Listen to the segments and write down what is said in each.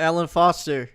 Alan Foster,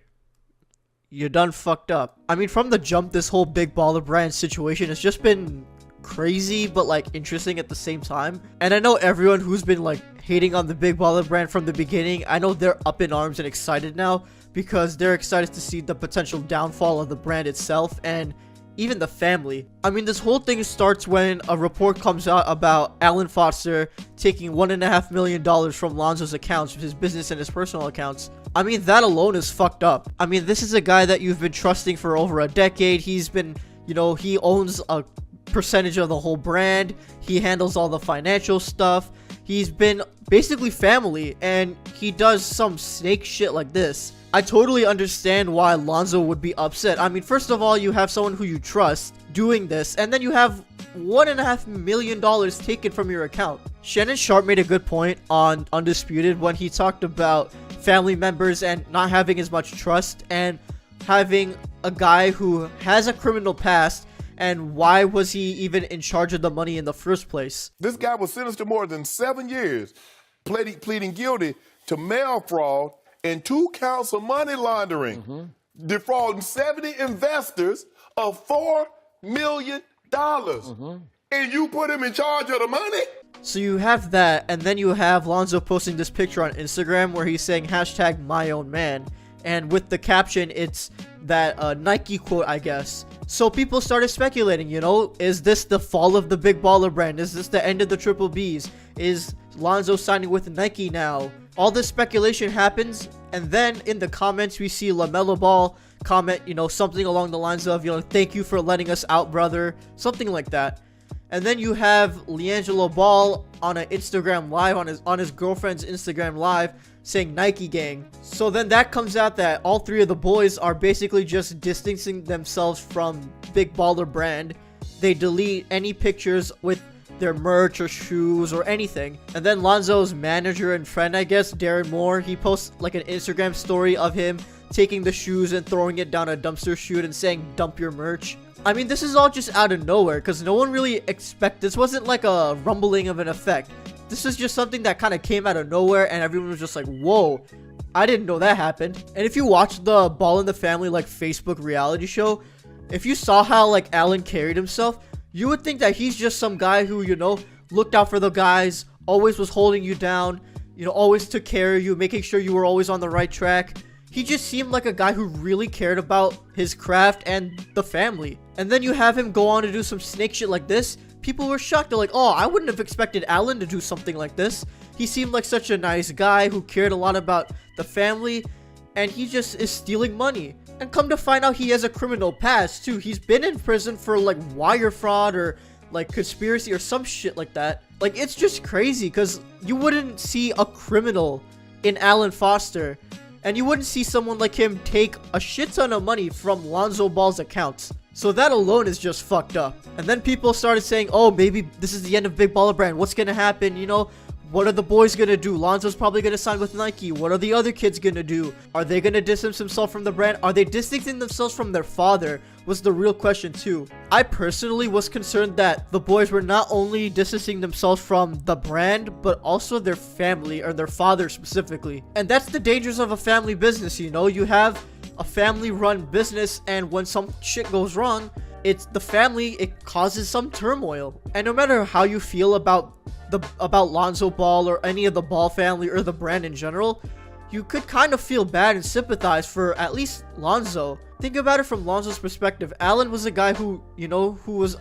you done fucked up. I mean, from the jump, this whole Big Baller Brand situation has just been crazy, but like interesting at the same time. And I know everyone who's been like hating on the Big Baller Brand from the beginning, I know they're up in arms and excited now because they're excited to see the potential downfall of the brand itself and even the family. I mean, this whole thing starts when a report comes out about Alan Foster taking $1.5 million from Lonzo's accounts, his business and his personal accounts. I mean, that alone is fucked up. I mean, this is a guy that you've been trusting for over a decade. He's been, he owns a percentage of the whole brand. He handles all the financial stuff. He's been basically family, and he does some snake shit like this. I totally understand why Lonzo would be upset. I mean, first of all, you have someone who you trust doing this, and then you have $1.5 million taken from your account. Shannon Sharp made a good point on Undisputed when he talked about family members and not having as much trust, and having a guy who has a criminal past, and why was he even in charge of the money in the first place? This guy was sentenced to more than 7 years, pleading guilty to mail fraud and 2 counts of money laundering, defrauding 70 investors of $4 million. And you put him in charge of the money? So you have that, and then you have Lonzo posting this picture on Instagram where he's saying hashtag my own man. And with the caption, it's that Nike quote, I guess. So people started speculating, is this the fall of the Big Baller Brand? Is this the end of the Triple Bs? Is Lonzo signing with Nike now? All this speculation happens, and then in the comments we see LaMelo Ball comment, something along the lines of, thank you for letting us out, brother, something like that. And then you have LiAngelo Ball on an Instagram live, on his girlfriend's Instagram live, saying Nike gang. So then that comes out that all 3 of the boys are basically just distancing themselves from Big Baller Brand. They delete any pictures with their merch or shoes or anything. And then Lonzo's manager and friend, I guess, Darren Moore, he posts like an Instagram story of him taking the shoes and throwing it down a dumpster chute and saying dump your merch. I mean, this is all just out of nowhere because no one really this wasn't like a rumbling of an effect. This is just something that kind of came out of nowhere, and everyone was just like, whoa, I didn't know that happened. And if you watch the Ball in the Family like Facebook reality show, if you saw how like Alan carried himself, you would think that he's just some guy who, looked out for the guys, always was holding you down, always took care of you, making sure you were always on the right track. He just seemed like a guy who really cared about his craft and the family. And then you have him go on to do some snake shit like this. People were shocked. They're like, oh, I wouldn't have expected Alan to do something like this. He seemed like such a nice guy who cared a lot about the family, and he just is stealing money. And come to find out, he has a criminal past too. He's been in prison for like wire fraud or like conspiracy or some shit like that. Like, it's just crazy because you wouldn't see a criminal in Alan Foster, and you wouldn't see someone like him take a shit ton of money from Lonzo Ball's accounts. So that alone is just fucked up. And then people started saying, oh, maybe this is the end of Big Baller Brand. What's gonna happen? What are the boys gonna do? Lonzo's probably gonna sign with Nike. What are the other kids gonna do? Are they gonna distance themselves from the brand? Are they distancing themselves from their father? Was the real question too. I personally was concerned that the boys were not only distancing themselves from the brand, but also their family, or their father specifically. And that's the dangers of a family business, You have a family run business, and when some shit goes wrong, it's the family, it causes some turmoil. And no matter how you feel about Lonzo Ball or any of the Ball family or the brand in general, you could kind of feel bad and sympathize for at least Lonzo. Think about it from Lonzo's perspective. Alan was a guy who, who was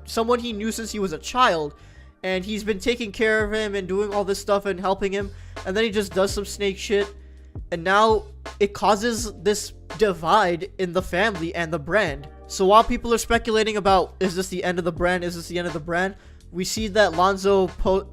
someone he knew since he was a child, and he's been taking care of him and doing all this stuff and helping him, and then he just does some snake shit, and now it causes this divide in the family and the brand. So while people are speculating about, is this the end of the brand, we see that Lonzo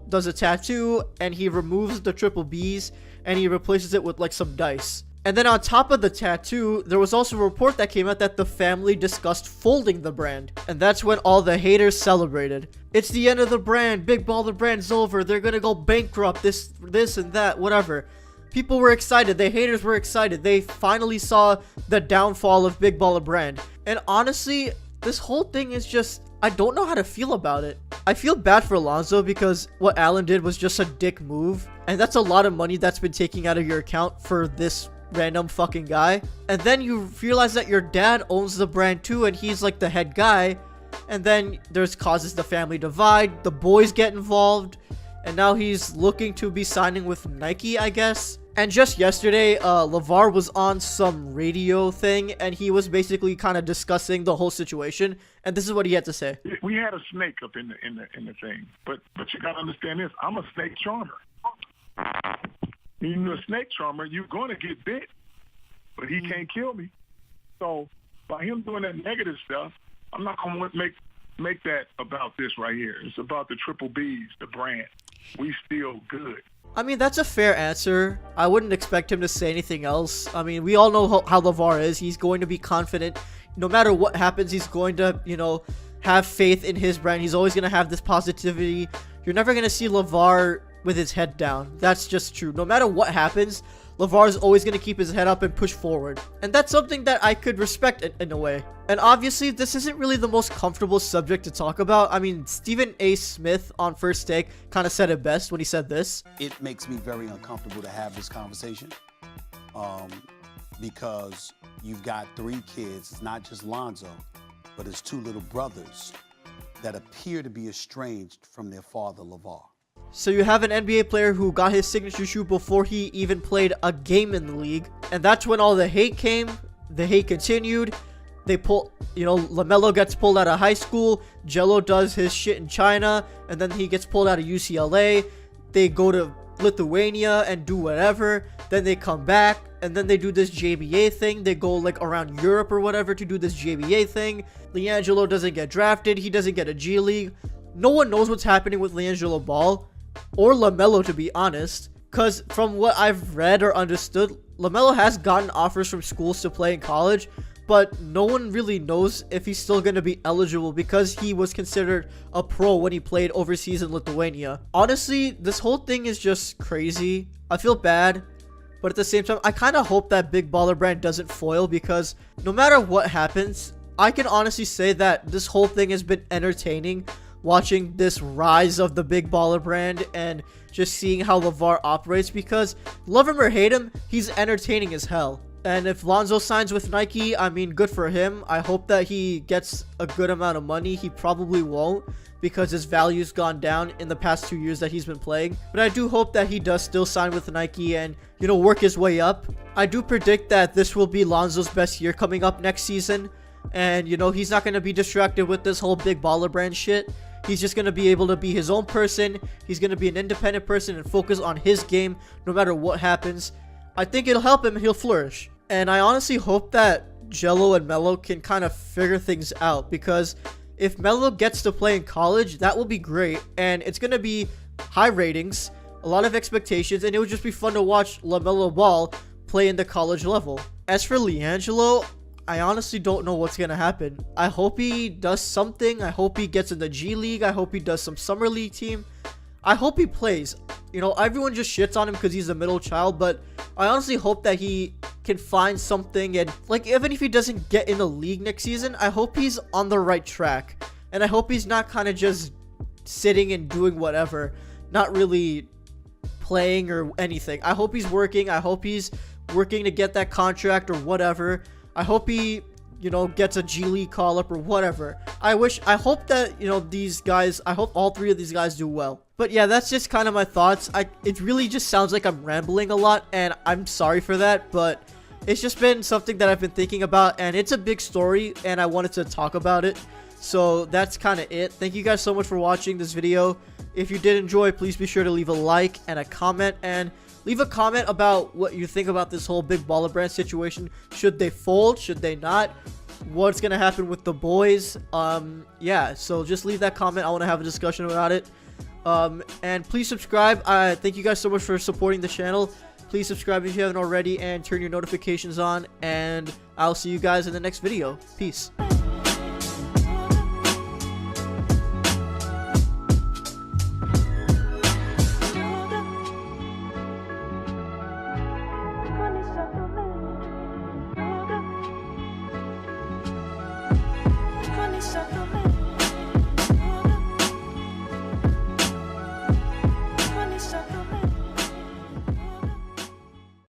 does a tattoo, and he removes the Triple Bs, and he replaces it with like some dice. And then on top of the tattoo, there was also a report that came out that the family discussed folding the brand. And that's when all the haters celebrated. It's the end of the brand. Big Baller Brand's over. They're gonna go bankrupt. This and that, whatever. People were excited. The haters were excited. They finally saw the downfall of Big Baller Brand. And honestly, this whole thing is just, I don't know how to feel about it. I feel bad for Lonzo because what Alan did was just a dick move. And that's a lot of money that's been taken out of your account for this random fucking guy. And then you realize that your dad owns the brand too, and he's like the head guy. And then there's causes the family divide, the boys get involved, and now he's looking to be signing with Nike, I guess. And just yesterday, LeVar was on some radio thing, and he was basically kind of discussing the whole situation. And this is what he had to say. We had a snake up in the thing, but you gotta understand this. I'm a snake charmer. When you're a snake charmer, you're gonna get bit, but he can't kill me. So by him doing that negative stuff, I'm not gonna make that about this right here. It's about the Triple B's, the brand. We still good. I mean, that's a fair answer. I wouldn't expect him to say anything else. I mean, we all know how LeVar is. He's going to be confident. No matter what happens, he's going to, you know, have faith in his brand. He's always going to have this positivity. You're never going to see LeVar with his head down. That's just true. No matter what happens, LeVar is always going to keep his head up and push forward. And that's something that I could respect in a way. And obviously, this isn't really the most comfortable subject to talk about. I mean, Stephen A. Smith on First Take kind of said it best when he said this. It makes me very uncomfortable to have this conversation because you've got 3 kids. It's not just Lonzo, but it's 2 little brothers that appear to be estranged from their father, LeVar. So you have an NBA player who got his signature shoe before he even played a game in the league. And that's when all the hate came. The hate continued. They pull, you know, LaMelo gets pulled out of high school. Jello does his shit in China. And then he gets pulled out of UCLA. They go to Lithuania and do whatever. Then they come back. And then they do this JBA thing. They go like around Europe or whatever to do this JBA thing. LiAngelo doesn't get drafted. He doesn't get a G League. No one knows what's happening with LiAngelo Ball. Or LaMelo, to be honest, because from what I've read or understood, LaMelo has gotten offers from schools to play in college, but no one really knows if he's still going to be eligible because he was considered a pro when he played overseas in Lithuania. Honestly, this whole thing is just crazy. I feel bad, but at the same time, I kind of hope that Big Baller Brand doesn't foil, because no matter what happens, I can honestly say that this whole thing has been entertaining. Watching this rise of the Big Baller Brand and just seeing how LeVar operates, because love him or hate him, he's entertaining as hell. And if Lonzo signs with Nike, I mean, good for him. I hope that he gets a good amount of money. He probably won't, because his value's gone down in the past 2 years that he's been playing. But I do hope that he does still sign with Nike and, you know, work his way up. I do predict that this will be Lonzo's best year coming up next season. And, you know, he's not going to be distracted with this whole Big Baller Brand shit. He's just going to be able to be his own person. He's going to be an independent person and focus on his game no matter what happens. I think it'll help him and he'll flourish. And I honestly hope that Jello and Melo can kind of figure things out, because if Melo gets to play in college, that will be great. And it's going to be high ratings, a lot of expectations, and it would just be fun to watch LaMelo Ball play in the college level. As for LiAngelo, I honestly don't know what's gonna happen. I hope he does something. I hope he gets in the G League. I hope he does some summer league team. I hope he plays. You know, everyone just shits on him because he's a middle child, but I honestly hope that he can find something, and like, even if he doesn't get in the league next season, I hope he's on the right track. And I hope he's not kind of just sitting and doing whatever, not really playing or anything. I hope he's working. I hope he's working to get that contract or whatever. I hope he, you know, gets a G League call-up or whatever. I hope that, you know, these guys, I hope all 3 of these guys do well. But yeah, that's just kind of my thoughts. It really just sounds like I'm rambling a lot, and I'm sorry for that, but it's just been something that I've been thinking about, and it's a big story, and I wanted to talk about it. So that's kind of it. Thank you guys so much for watching this video. If you did enjoy, please be sure to leave a like and a comment, and leave a comment about what you think about this whole Big Baller Brand situation. Should they fold? Should they not? What's gonna happen with the boys? Yeah, so just leave that comment. I want to have a discussion about it. And please subscribe. Thank you guys so much for supporting the channel. Please subscribe if you haven't already, and turn your notifications on, and I'll see you guys in the next video. Peace. Con eso tomé.